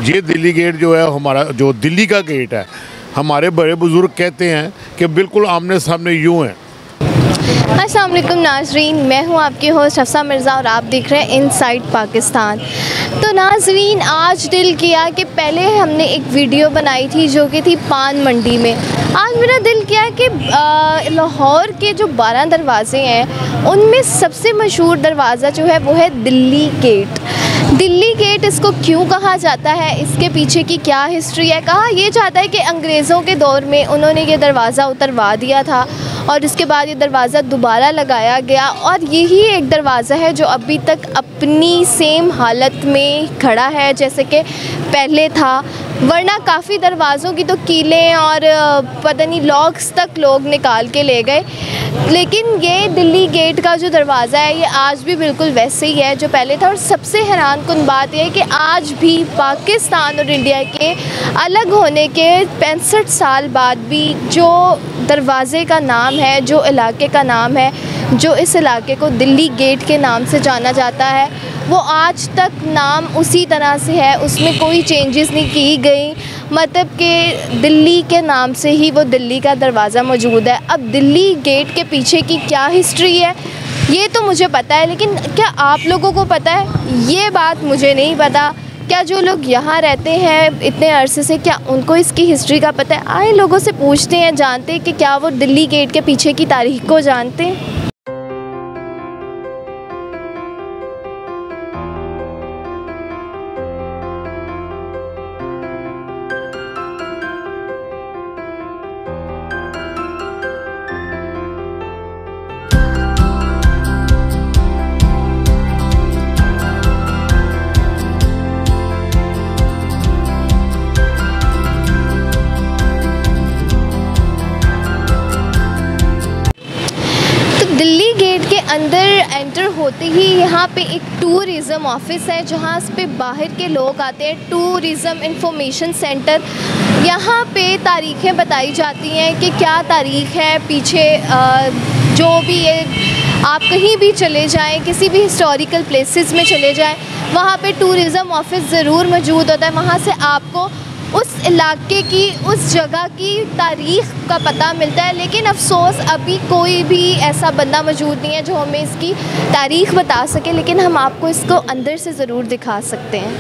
ये दिल्ली गेट जो है हमारा, जो दिल्ली का गेट है, हमारे बड़े बुजुर्ग कहते हैं कि बिल्कुल आमने सामने यूं है। अस्सलाम वालेकुम नाजरीन, मैं हूं आपकी होस्ट हफ्सा मिर्ज़ा और आप देख रहे हैं इनसाइड पाकिस्तान। तो नाजरीन, आज दिल किया कि पहले हमने एक वीडियो बनाई थी जो कि थी पान मंडी में। आज मेरा दिल किया कि लाहौर के जो 12 दरवाज़े हैं उनमें सबसे मशहूर दरवाज़ा जो है वो है दिल्ली गेट। दिल्ली गेट इसको क्यों कहा जाता है, इसके पीछे की क्या हिस्ट्री है। कहा यह जाता है कि अंग्रेज़ों के दौर में उन्होंने ये दरवाज़ा उतरवा दिया था और उसके बाद ये दरवाज़ा दोबारा लगाया गया और यही एक दरवाज़ा है जो अभी तक अपनी सेम हालत में खड़ा है जैसे कि पहले था। वरना काफ़ी दरवाज़ों की तो कीलें और पता नहीं लॉक्स तक लोग निकाल के ले गए, लेकिन ये दिल्ली गेट का जो दरवाज़ा है ये आज भी बिल्कुल वैसे ही है जो pहले था। और सबसे हैरान कुन बात यह है कि आज भी पाकिस्तान और इंडिया के अलग होने के 65 साल बाद भी जो दरवाज़े का नाम है, जो इलाके का नाम है, जो इस इलाके को दिल्ली गेट के नाम से जाना जाता है, वो आज तक नाम उसी तरह से है, उसमें कोई चेंजेस नहीं की गई। मतलब कि दिल्ली के नाम से ही वो दिल्ली का दरवाज़ा मौजूद है। अब दिल्ली गेट के पीछे की क्या हिस्ट्री है ये तो मुझे पता है, लेकिन क्या आप लोगों को पता है? ये बात मुझे नहीं पता। क्या जो लोग यहाँ रहते हैं इतने अरसे से, क्या उनको इसकी हिस्ट्री का पता है? आए लोगों से पूछते हैं, जानते हैं कि क्या वो दिल्ली गेट के पीछे की तारीख को जानते हैं। दिल्ली गेट के अंदर एंटर होते ही यहाँ पे एक टूरिज़म ऑफिस है जहाँ पे बाहर के लोग आते हैं। टूरिज़म इंफॉर्मेशन सेंटर, यहाँ पे तारीखें बताई जाती हैं कि क्या तारीख़ है पीछे। जो भी है, आप कहीं भी चले जाएं, किसी भी हिस्टोरिकल प्लेसेस में चले जाएं, वहाँ पे टूरिज़म ऑफिस ज़रूर मौजूद होता है। वहाँ से आपको उस इलाके की, उस जगह की तारीख़ का पता मिलता है। लेकिन अफसोस अभी कोई भी ऐसा बंदा मौजूद नहीं है जो हमें इसकी तारीख़ बता सके, लेकिन हम आपको इसको अंदर से ज़रूर दिखा सकते हैं।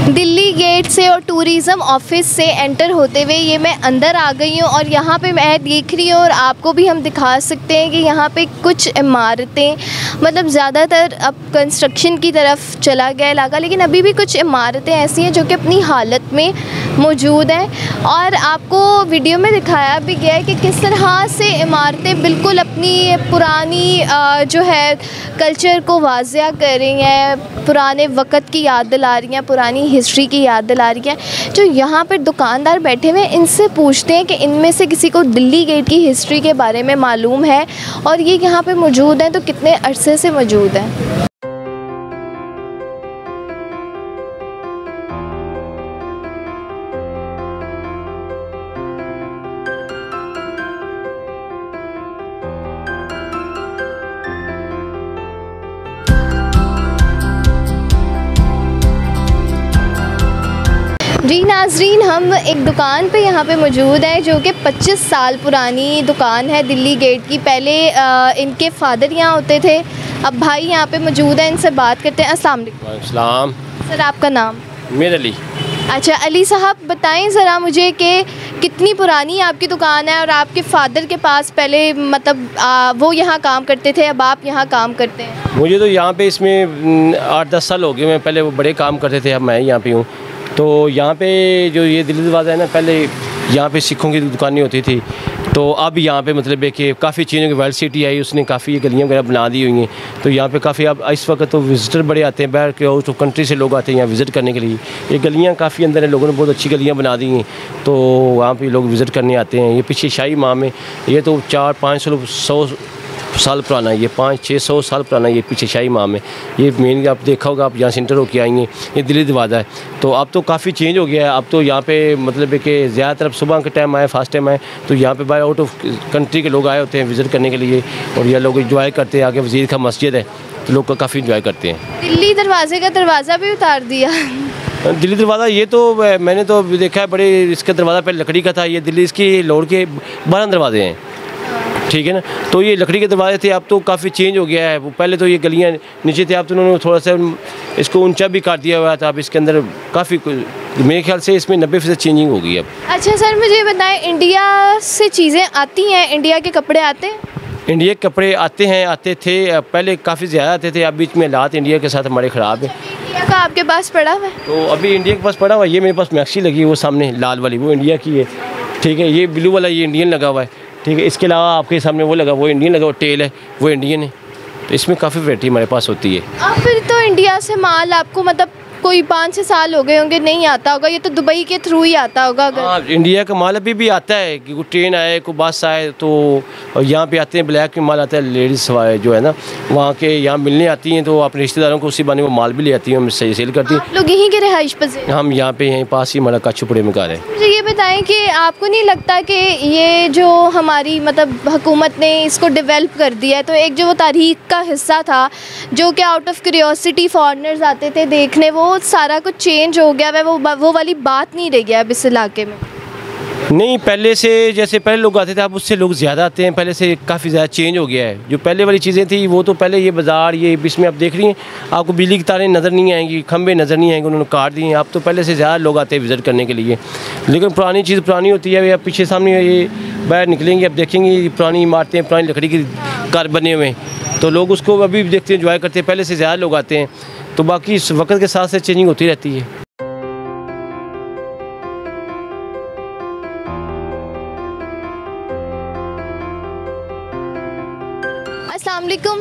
दिल्ली गेट से और टूरिज़म ऑफिस से एंटर होते हुए ये मैं अंदर आ गई हूँ और यहाँ पे मैं देख रही हूँ और आपको भी हम दिखा सकते हैं कि यहाँ पे कुछ इमारतें, मतलब ज़्यादातर अब कंस्ट्रक्शन की तरफ चला गया इलाका, लेकिन अभी भी कुछ इमारतें ऐसी हैं जो कि अपनी हालत में मौजूद हैं। और आपको वीडियो में दिखाया भी गया है कि किस तरह से इमारतें बिल्कुल अपनी पुरानी जो है कल्चर को वाज़िया कर रही हैं, पुराने वक़्त की याद दिला रही हैं, पुरानी हिस्ट्री की याद दिला रही है। जो यहाँ पर दुकानदार बैठे हुए हैं इनसे पूछते हैं कि इनमें से किसी को दिल्ली गेट की हिस्ट्री के बारे में मालूम है और ये यहाँ पे मौजूद हैं तो कितने अरसे से मौजूद हैं। जी नाजरीन, हम एक दुकान पे यहाँ पे मौजूद है जो कि 25 साल पुरानी दुकान है दिल्ली गेट की। पहले इनके फादर यहाँ होते थे, अब भाई यहाँ पे मौजूद है, इनसे बात करते हैं। अस्सलाम वालेकुम। सर, आपका नाम? मीर अली। अच्छा अली साहब, बताएं ज़रा मुझे कि कितनी पुरानी आपकी दुकान है और आपके फादर के पास पहले मतलब वो यहाँ काम करते थे, अब आप यहाँ काम करते हैं? मुझे तो यहाँ पे इसमें 8-10 साल हो गए। मैं पहले वो बड़े काम करते थे, अब मैं यहाँ पे हूँ। तो यहाँ पे जो ये दिल्ली दरवाज़ा है ना, पहले यहाँ पे सिखों की दुकानें होती थी, तो अब यहाँ पे मतलब है कि काफ़ी चीज़ों की वर्ल्ड सिटी आई, उसने काफ़ी गलियाँ वगैरह बना दी हुई हैं। तो यहाँ पे काफ़ी अब इस वक्त तो विज़िटर बड़े आते हैं, बाहर के आउट ऑफ कंट्री से लोग आते हैं यहाँ विज़िट करने के लिए। ये गलियाँ काफ़ी अंदर है, लोगों ने बहुत अच्छी गलियाँ बना दी हैं, तो वहाँ पे लोग विज़िट करने आते हैं। ये पीछे शाही इमाम है, ये तो 400-500 साल पुराना है, ये 500-600 साल पुराना ये पीछे शाही इमाम है। ये मेन आप देखा होगा, आप यहाँ से इंटर होकर आएंगे, ये दिल्ली दरवाज़ा है। तो अब तो काफ़ी चेंज हो गया है। अब तो यहाँ पे मतलब है कि ज़्यादातर सुबह के टाइम आए, फास्ट टाइम आए, तो यहाँ पे बाय आउट ऑफ कंट्री के लोग आए होते हैं विज़िट करने के लिए, और यह लोग इंजॉय करते हैं। आगे वज़ीर का मस्जिद है, तो लोग काफ़ी इंजॉय करते हैं। दिल्ली दरवाजे का दरवाज़ा भी उतार दिया। दिल्ली दरवाज़ा ये तो मैंने तो देखा है, बड़े इसका दरवाज़ा पहले लकड़ी का था। ये दिल्ली इसकी लोड के 12 दरवाजे हैं, ठीक है ना। तो ये लकड़ी के दरवाजे थे, अब तो काफ़ी चेंज हो गया है। वो पहले तो ये गलियाँ नीचे थे, अब तो उन्होंने थोड़ा सा इसको ऊंचा भी काट दिया हुआ था। अब इसके अंदर काफ़ी, मेरे ख्याल से इसमें 90% चेंजिंग हो गई अब। अच्छा सर, मुझे बताएं, इंडिया से चीज़ें आती हैं, इंडिया के कपड़े आते हैं? इंडिया के कपड़े आते हैं, आते थे पहले, काफ़ी ज़्यादा आते थे। अब बीच में हालात इंडिया के साथ हमारे ख़राब है। इंडिया का आपके पास पड़ा हुआ है? तो अभी इंडिया के पास पड़ा हुआ है, ये मेरे पास मैक्सी लगी है, वो सामने लाल वाली वो इंडिया की है, ठीक है। ये ब्लू वाला ये इंडियन लगा हुआ है, ठीक है। इसके अलावा आपके सामने वो लगा, वो इंडियन लगा, वो टेल है, वो इंडियन है। तो इसमें काफ़ी वैरायटी हमारे पास होती है। अब फिर तो इंडिया से माल आपको मतलब कोई 5-6 साल हो गए होंगे नहीं आता होगा, ये तो दुबई के थ्रू ही आता होगा अगर? हाँ, इंडिया का माल अभी भी आता है कि कोई ट्रेन आए, कोई बस आए, तो यहाँ पे आते हैं। ब्लैक में माल आता है, लेडीज़ जो है ना वहाँ के यहाँ मिलने आती हैं, तो अपने रिश्तेदारों को उसी बहाने वो माल भी ले आती हैं, हम सही सेल करती हैं। आप लोग यहीं के रिहाइश पज़ीर? हम यहाँ पे यहीं पास ही हमारा काचुपड़े में घर है। मुझे ये बताएं कि आपको नहीं लगता कि ये जो हमारी मतलब हुकूमत ने इसको डेवलप कर दिया है, तो एक जो वो तारीख का हिस्सा था जो कि आउट ऑफ क्यूरियोसिटी फॉरेनर्स आते थे देखने, वो सारा कुछ चेंज हो गया है, वो वाली बात नहीं रह गया अब इस इलाके में? नहीं, पहले से जैसे पहले लोग आते थे, अब उससे लोग ज़्यादा आते हैं। पहले से काफ़ी ज़्यादा चेंज हो गया है। जो पहले वाली चीज़ें थी वो तो पहले, ये बाज़ार ये इसमें आप देख रही हैं, आपको बिजली की तारें नज़र नहीं आएंगी, खंबे नज़र नहीं आएंगे, उन्होंने काट दिए हैं। अब तो पहले से ज़्यादा लोग आते हैं विज़िट करने के लिए। लेकिन पुरानी चीज़ पुरानी होती है। अब पीछे सामने ये बाहर निकलेंगे, अब देखेंगे पुरानी इमारतें, पुरानी लकड़ी के घर बने हुए हैं, तो लोग उसको अभी भी देखते हैं, इंजॉय करते हैं। पहले से ज़्यादा लोग आते हैं, तो बाकी इस वक्त के साथ साथ चेंजिंग होती रहती है। अस्सलाम वालेकुम।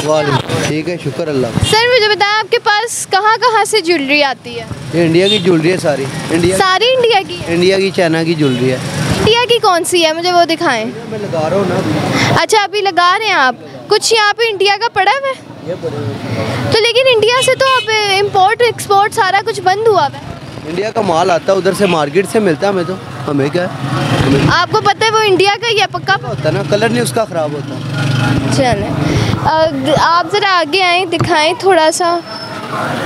वालेकुम, ठीक है, शुक्र अल्लाह। सर मुझे बताएं, आपके पास कहाँ से ज्वेलरी आती है? ये इंडिया की ज्वेलरी है, सारी सारी इंडिया की है? इंडिया की, चाइना की ज्वेलरी है। इंडिया की कौन सी है, मुझे वो दिखाएं। मैं लगा रहा हूँ ना। अच्छा, अभी लगा रहे हैं आप? कुछ यहाँ पे इंडिया का पड़ा हुआ है? ये तो लेकिन इंडिया से तो अब इंपोर्ट एक्सपोर्ट सारा कुछ बंद हुआ है। इंडिया का माल आता है उधर से, मार्केट से मिलता है। हमें तो, हमें क्या है, आपको पता है वो इंडिया का या पक्का होता है ना, कलर नहीं उसका ख़राब होता। चलें, आप ज़रा आगे आएँ, दिखाएं थोड़ा सा।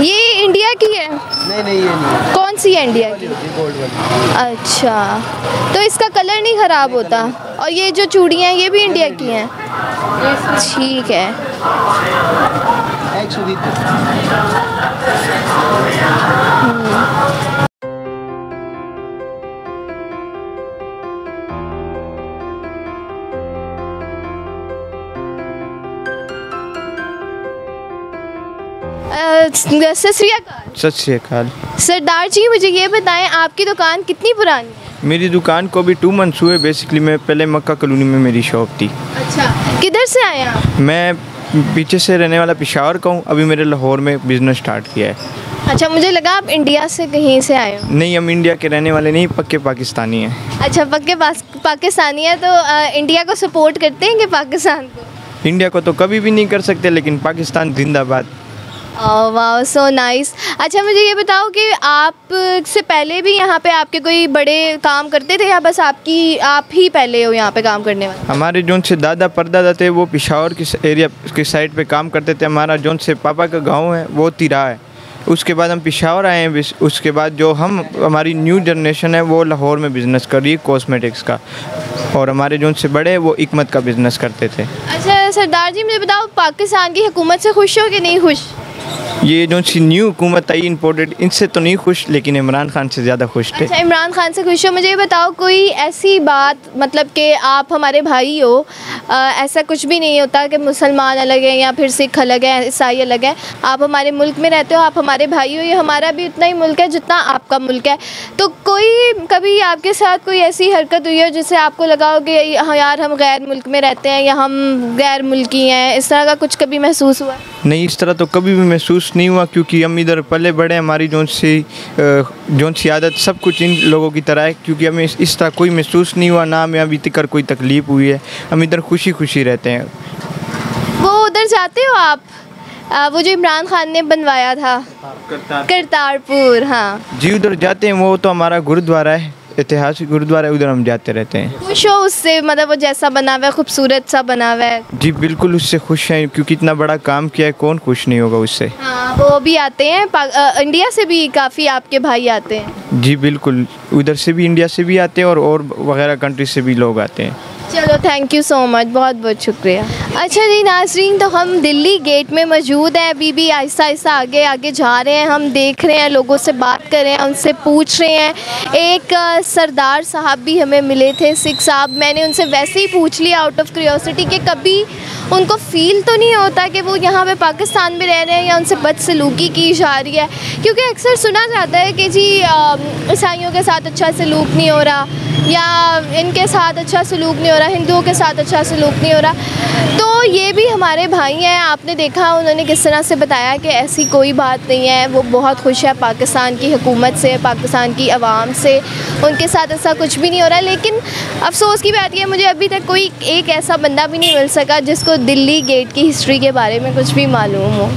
ये इंडिया की है? नहीं, ये नहीं। कौन सी है इंडिया की? गोल्ड वाली। अच्छा, तो इसका कलर नहीं ख़राब होता? और ये जो चूड़ियाँ ये भी इंडिया की हैं? ठीक है। 120। सत श्री अकाल। सत श्री अकाल। सरदार जी, मुझे ये बताएं, आपकी दुकान कितनी पुरानी है? मेरी दुकान को अभी 2 मंथ्स हुए। बेसिकली मैं पहले मक्का कॉलोनी में मेरी शॉप थी। अच्छा, किधर से आए आप? मैं पीछे से रहने वाला पेशावर का हूँ। अभी मेरे लाहौर में बिज़नेस स्टार्ट किया है। अच्छा, मुझे लगा आप इंडिया से कहीं से आए हो। नहीं, हम इंडिया के रहने वाले नहीं, पक्के पाकिस्तानी हैं। अच्छा, पक्के पाकिस्तानी है, तो इंडिया को सपोर्ट करते हैं कि पाकिस्तान को? इंडिया को तो कभी भी नहीं कर सकते, लेकिन पाकिस्तान जिंदाबाद। वाह, सो नाइस। अच्छा, मुझे ये बताओ कि आप से पहले भी यहाँ पे आपके कोई बड़े काम करते थे या बस आप ही पहले हो यहाँ पे काम करने वाले? हमारे जोन से दादा परदादा थे, वो पेशावर की एरिया की साइड पे काम करते थे। हमारा जोन से पापा का गांव है वो तिरा है। उसके बाद हम पेशावर आए हैं। उसके बाद जो हमारी न्यू जनरेशन है वो लाहौर में बिज़नेस कर रही है कॉस्मेटिक्स का, और हमारे जोन से बड़े वो इकमत का बिज़नेस करते थे। अच्छा सरदार जी, मुझे बताओ, पाकिस्तान की हुकूमत से खुश हो कि नहीं खुश? ये जो सी न्यू हुकूमत आई इम्पोर्टेड, इनसे तो नहीं खुश, लेकिन इमरान खान से ज़्यादा खुश थे। अच्छा, इमरान खान से खुश हो। मुझे ये बताओ, कोई ऐसी बात, मतलब कि आप हमारे भाई हो, ऐसा कुछ भी नहीं होता कि मुसलमान अलग है या फिर सिख अलग है, ईसाई अलग है। आप हमारे मुल्क में रहते हो, आप हमारे भाई हो। ये हमारा भी उतना ही मुल्क है जितना आपका मुल्क है। तो कोई कभी आपके साथ कोई ऐसी हरकत हुई हो जिससे आपको लगा हो कि हाँ यार, हम गैर मुल्क में रहते हैं या हम गैर मुल्की हैं, इस तरह का कुछ कभी महसूस हुआ? नहीं, इस तरह तो कभी भी महसूस नहीं हुआ, क्योंकि हम इधर पले बड़े, हमारी जौन सी आदत सब कुछ इन लोगों की तरह है, क्योंकि हमें इस तरह कोई महसूस नहीं हुआ, ना हमें अभी तक कोई तकलीफ़ हुई है। हम इधर खुशी खुशी रहते हैं। वो उधर जाते हो आप, वो जो इमरान खान ने बनवाया था करतारपुर, हाँ जी उधर जाते हैं। वो तो हमारा गुरुद्वारा है, ऐतिहासिक गुरुद्वारा है, उधर हम जाते रहते हैं। खुश हो उससे, मतलब वो जैसा बना हुआ है, खूबसूरत सा बना हुआ है? जी बिल्कुल उससे खुश हैं, क्योंकि इतना बड़ा काम किया है, कौन खुश नहीं होगा उससे। हाँ, वो भी आते हैं इंडिया से भी काफ़ी आपके भाई आते हैं? जी बिल्कुल, उधर से भी, इंडिया से भी आते हैं और वगैरह कंट्री से भी लोग आते हैं। चलो थैंक यू सो मच, बहुत बहुत शुक्रिया। अच्छा जी नाज़रीन, तो हम दिल्ली गेट में मौजूद हैं, अभी भी आहिस्ता आहिस्ता आगे आगे जा रहे हैं। हम देख रहे हैं, लोगों से बात कर रहे हैं, उनसे पूछ रहे हैं। एक सरदार साहब भी हमें मिले थे, सिख साहब। मैंने उनसे वैसे ही पूछ लिया आउट ऑफ क्यूरियोसिटी कि कभी उनको फ़ील तो नहीं होता कि वो यहाँ पे पाकिस्तान में रह रहे हैं या उनसे बदसलूकी की जा रही है, क्योंकि अक्सर सुना जाता है कि जी ईसाइयों के साथ अच्छा सलूक नहीं हो रहा, या इनके साथ अच्छा सलूक नहीं हो रहा, हिंदुओं के साथ अच्छा सलूक नहीं हो रहा। तो ये भी हमारे भाई हैं, आपने देखा उन्होंने किस तरह से बताया कि ऐसी कोई बात नहीं है, वो बहुत खुश है पाकिस्तान की हुकूमत से, पाकिस्तान की आवाम से, उनके साथ ऐसा कुछ भी नहीं हो रहा। लेकिन अफसोस की बात यह है, मुझे अभी तक कोई एक ऐसा बंदा भी नहीं मिल सका जिसको दिल्ली गेट की हिस्ट्री के बारे में कुछ भी मालूम हो।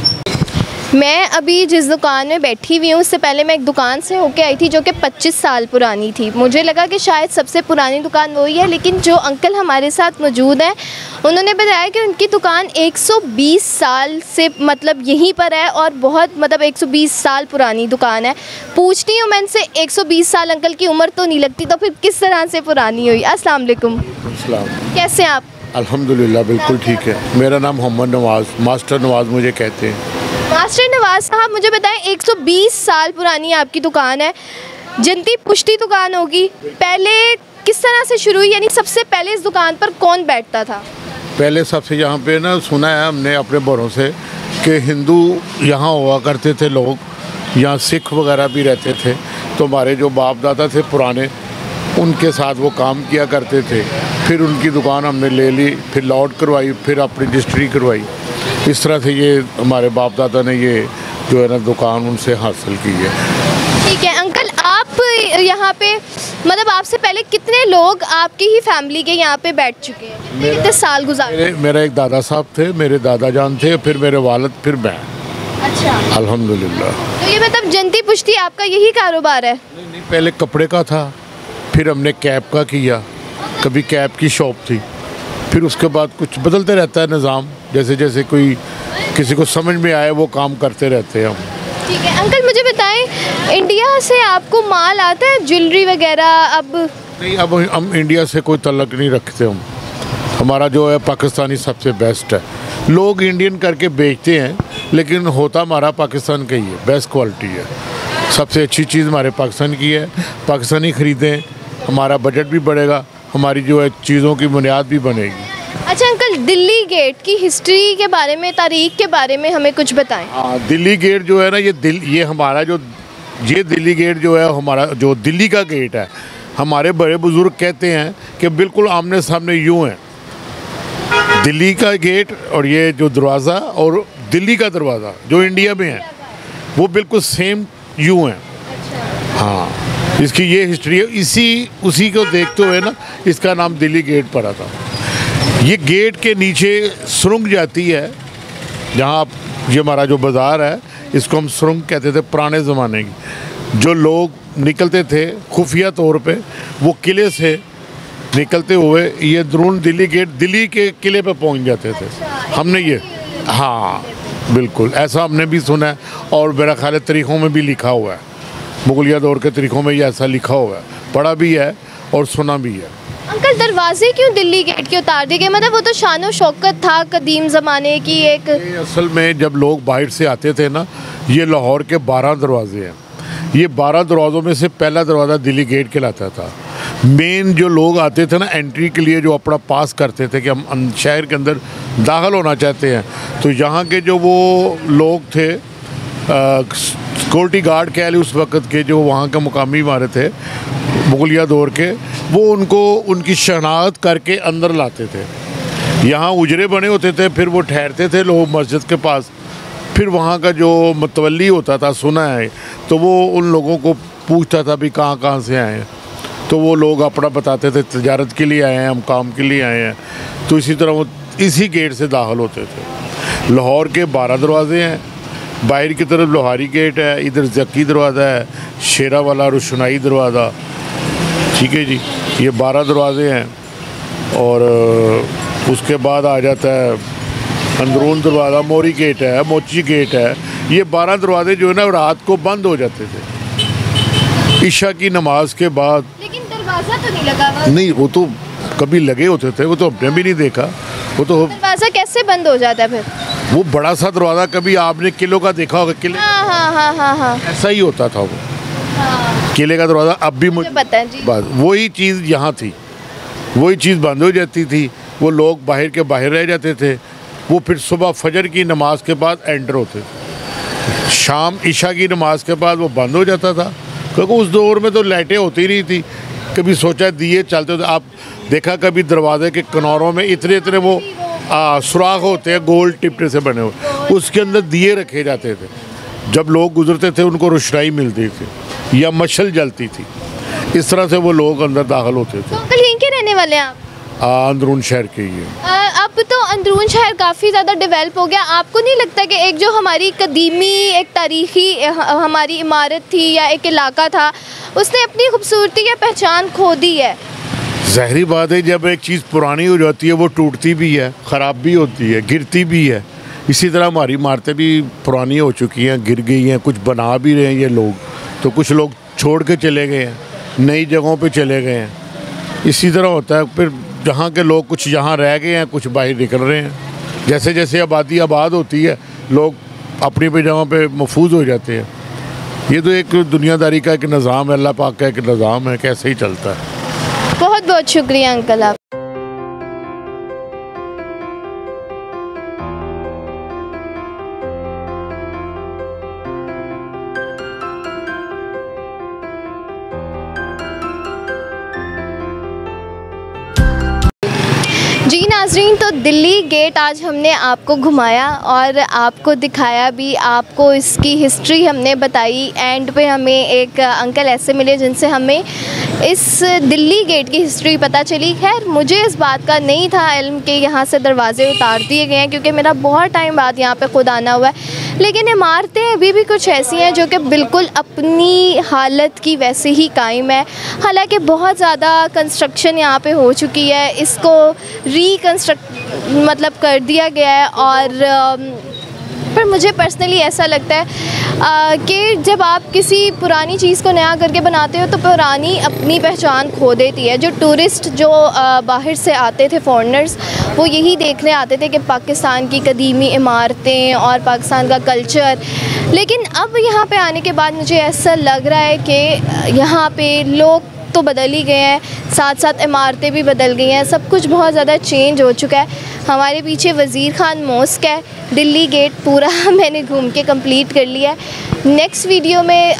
मैं अभी जिस दुकान में बैठी हुई हूँ, उससे पहले मैं एक दुकान से होके आई थी जो कि 25 साल पुरानी थी। मुझे लगा कि शायद सबसे पुरानी दुकान वही है, लेकिन जो अंकल हमारे साथ मौजूद हैं उन्होंने बताया कि उनकी दुकान 120 साल से मतलब यहीं पर है, और बहुत मतलब 120 साल पुरानी दुकान है। पूछती हूँ मैं इनसे, 120 साल अंकल की उम्र तो नहीं लगती, तो फिर किस तरह से पुरानी हुई? अस्सलाम वालेकुम। कैसे हैं आप? अल्हम्दुलिल्लाह बिल्कुल ठीक है। मेरा नाम मोहम्मद नवाज़, मास्टर नवाज़ मुझे कहते हैं। मास्टर नवाज़ साहब, मुझे बताएं, 120 साल पुरानी आपकी दुकान है, जनती पुश्ती दुकान होगी। पहले किस तरह से शुरू हुई, यानी सबसे पहले इस दुकान पर कौन बैठता था? पहले सबसे यहाँ पे ना सुना है हमने अपने बड़ों से कि हिंदू यहाँ हुआ करते थे लोग, यहाँ सिख वगैरह भी रहते थे। तो हमारे जो बाप दादा थे पुराने, उनके साथ वो काम किया करते थे। फिर उनकी दुकान हमने ले ली, फिर लॉट करवाई, फिर अपनी रजिस्ट्री करवाई। इस तरह से ये हमारे बाप दादा ने ये जो है ना दुकान उनसे हासिल की है। ठीक है अंकल, आप यहाँ पे मतलब आपसे पहले कितने लोग आपकी ही फैमिली के यहाँ पे बैठ चुके हैं? कितने साल गुजारे? मेरा एक दादा साहब थे, मेरे दादा जान थे, फिर मेरे वालिद, फिर मैं। अच्छा, अल्हम्दुलिल्लाह। तो ये मतलब जनती पुश्ती आपका यही कारोबार है? नहीं, पहले कपड़े का था, फिर हमने कैप का किया, कभी कैप की शॉप थी, फिर उसके बाद कुछ बदलते रहता है निज़ाम, जैसे जैसे कोई किसी को समझ में आए वो काम करते रहते हैं हम। ठीक है अंकल, मुझे बताएं, इंडिया से आपको माल आता है ज्वेलरी वगैरह? अब नहीं, अब हम इंडिया से कोई तल्लक नहीं रखते हम। हमारा जो है पाकिस्तानी सबसे बेस्ट है। लोग इंडियन करके बेचते हैं, लेकिन होता हमारा पाकिस्तान का ही है, बेस्ट क्वालिटी है। सबसे अच्छी चीज़ हमारे पाकिस्तान की है। पाकिस्तानी ख़रीदें, हमारा बजट भी बढ़ेगा, हमारी जो है चीज़ों की बुनियाद भी बनेगी। अच्छा अंकल, दिल्ली गेट की हिस्ट्री के बारे में, तारीख के बारे में हमें कुछ बताएं। हाँ, दिल्ली गेट जो है ना, ये हमारा जो ये दिल्ली गेट जो है, हमारा जो दिल्ली का गेट है, हमारे बड़े बुज़ुर्ग कहते हैं कि बिल्कुल आमने सामने यूँ है दिल्ली का गेट, और ये जो दरवाज़ा और दिल्ली का दरवाज़ा जो इंडिया में है वो बिल्कुल सेम यूँ है। हाँ, इसकी ये हिस्ट्री है। उसी को देखते हुए ना इसका नाम दिल्ली गेट पड़ा था। ये गेट के नीचे सुरंग जाती है, जहाँ आप ये हमारा जो बाज़ार है इसको हम सुरंग कहते थे पुराने ज़माने की। जो लोग निकलते थे खुफिया तौर पे, वो किले से निकलते हुए ये दरून दिल्ली गेट, दिल्ली के किले पे पहुँच जाते थे। हमने ये, हाँ बिल्कुल ऐसा हमने भी सुना है, और मेरा ख्याल है तरीक़ों में भी लिखा हुआ है, मुगलिया दौर के तरीक़ों में ये ऐसा लिखा हुआ है, पढ़ा भी है और सुना भी है। अंकल, दरवाजे क्यों दिल्ली गेट के उतार दिए गए? मतलब वो तो शान शौकत था कदीम ज़माने की एक। असल में जब लोग बाहर से आते थे ना, ये लाहौर के 12 दरवाजे हैं। ये 12 दरवाज़ों में से पहला दरवाज़ा दिल्ली गेट कहलाता था। मेन जो लोग आते थे ना एंट्री के लिए, जो अपना पास करते थे कि हम शहर के अंदर दाखिल होना चाहते हैं, तो यहाँ के जो वो लोग थे, सिक्योरिटी गार्ड कह लें उस वक़्त के, जो वहाँ के मुकामी हमारे थे मुगलिया दौर के, वो उनको उनकी शनाख्त करके अंदर लाते थे। यहाँ उजरे बने होते थे, फिर वो ठहरते थे लोग मस्जिद के पास, फिर वहाँ का जो मतवली होता था, सुना है, तो वो उन लोगों को पूछता था भी कहाँ से आए हैं, तो वो लोग अपना बताते थे तजारत के लिए आए हैं, हम काम के लिए आए हैं। तो इसी तरह वो इसी गेट से दाखिल होते थे। लाहौर के 12 दरवाज़े हैं, बाहर की तरफ लोहारी गेट है, इधर जक्की दरवाज़ा है, शेरा वाला रोशनाई दरवाज़ा, ठीक है जी, ये 12 दरवाज़े हैं। और उसके बाद आ जाता है अंदरून दरवाज़ा, मोरी गेट है, मोची गेट है। ये 12 दरवाजे जो है ना रात को बंद हो जाते थे इशा की नमाज के बाद। लेकिन दरवाज़ा तो नहीं लगा हुआ? नहीं, वो तो कभी लगे होते थे, वो तो हमने भी नहीं देखा। वो तो दरवाज़ा कैसे बंद हो जाता है फिर? वो बड़ा सा दरवाज़ा, कभी आपने किलो का देखा होगा, किले हाँ। ऐसा ही होता था वो, किले का दरवाज़ा। अब भी मुझे पता है जी। बस वही चीज़ यहाँ थी, वही चीज़ बंद हो जाती थी, वो लोग बाहर के बाहर रह जाते थे। वो फिर सुबह फजर की नमाज के बाद एंटर होते थे, शाम इशा की नमाज के बाद वो बंद हो जाता था, क्योंकि उस दौर में तो लाइटें होती नहीं थी। कभी सोचा दिए चलते थे, आप देखा कभी दरवाजे के किनारों में इतने वो सुराख होते हैं गोल टिप्पे से बने हुए, उसके अंदर दिए रखे जाते थे। जब लोग गुजरते थे उनको रोशनाई मिलती थी या मशल जलती थी, इस तरह से वो लोग अंदर दाखिल होते थे। तो अंकल यहीं के रहने वाले हैं आप? अंदरून शहर के ही है। अब तो अंदरून शहर काफ़ी ज़्यादा डेवलप हो गया। आपको नहीं लगता कि एक जो हमारी कदीमी एक तारीखी हमारी इमारत थी या एक इलाका था, उसने अपनी खूबसूरती या पहचान खो दी है? ज़ाहिरी बात है, जब एक चीज़ पुरानी हो जाती है वो टूटती भी है, ख़राब भी होती है, गिरती भी है। इसी तरह हमारी इमारतें भी पुरानी हो चुकी हैं, गिर गई हैं, कुछ बना भी रहे हैं ये लोग, तो कुछ लोग छोड़ के चले गए हैं, नई जगहों पे चले गए हैं। इसी तरह होता है, फिर जहाँ के लोग कुछ यहाँ रह गए हैं, कुछ बाहर निकल रहे हैं। जैसे जैसे आबादी आबाद होती है, लोग अपनी अपनी जगह पे महफूज हो जाते हैं। ये तो एक दुनियादारी का एक निज़ाम है, अल्लाह पाक का एक निज़ाम है, कैसे ही चलता है। बहुत बहुत शुक्रिया अंकल आप। जी नाज़रीन, तो दिल्ली गेट आज हमने आपको घुमाया और आपको दिखाया भी, आपको इसकी हिस्ट्री हमने बताई। एंड पे हमें एक अंकल ऐसे मिले जिनसे हमें इस दिल्ली गेट की हिस्ट्री पता चली। खैर मुझे इस बात का नहीं था इल्म कि यहाँ से दरवाज़े उतार दिए गए हैं, क्योंकि मेरा बहुत टाइम बाद यहाँ पे खुद आना हुआ है। लेकिन इमारतें अभी भी कुछ ऐसी हैं जो कि बिल्कुल अपनी हालत की वैसे ही कायम है। हालांकि बहुत ज़्यादा कंस्ट्रक्शन यहाँ पे हो चुकी है, इसको रिकंस्ट्रक्ट मतलब कर दिया गया है। और पर मुझे पर्सनली ऐसा लगता है कि जब आप किसी पुरानी चीज़ को नया करके बनाते हो तो पुरानी अपनी पहचान खो देती है। जो टूरिस्ट जो बाहर से आते थे, फॉरेनर्स, वो यही देखने आते थे कि पाकिस्तान की कदीमी इमारतें और पाकिस्तान का कल्चर। लेकिन अब यहाँ पे आने के बाद मुझे ऐसा लग रहा है कि यहाँ पे लोग तो बदल ही गए हैं, साथ साथ इमारतें भी बदल गई हैं, सब कुछ बहुत ज़्यादा चेंज हो चुका है। हमारे पीछे वज़ीर खान मॉस्क है, दिल्ली गेट पूरा मैंने घूम के कंप्लीट कर लिया है। नेक्स्ट वीडियो में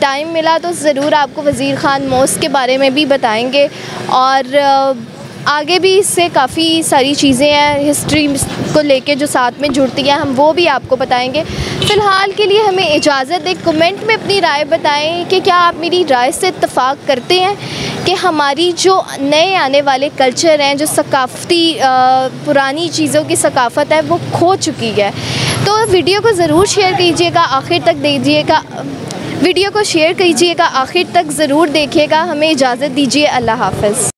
टाइम मिला तो ज़रूर आपको वज़ीर खान मॉस्क के बारे में भी बताएंगे, और आगे भी इससे काफ़ी सारी चीज़ें हैं हिस्ट्री को लेके जो साथ में जुड़ती हैं, हम वो भी आपको बताएंगे। फ़िलहाल के लिए हमें इजाज़त दें। कमेंट में अपनी राय बताएं कि क्या आप मेरी राय से इत्तेफाक करते हैं कि हमारी जो नए आने वाले कल्चर हैं, जो सकाफ़ती पुरानी चीज़ों की सकाफ़त है, वो खो चुकी है। तो वीडियो को ज़रूर शेयर कीजिएगा, आखिर तक दीजिएगा, वीडियो को शेयर कीजिएगा, आखिर तक ज़रूर देखिएगा। हमें इजाज़त दीजिए, अल्लाह हाफ़िज़।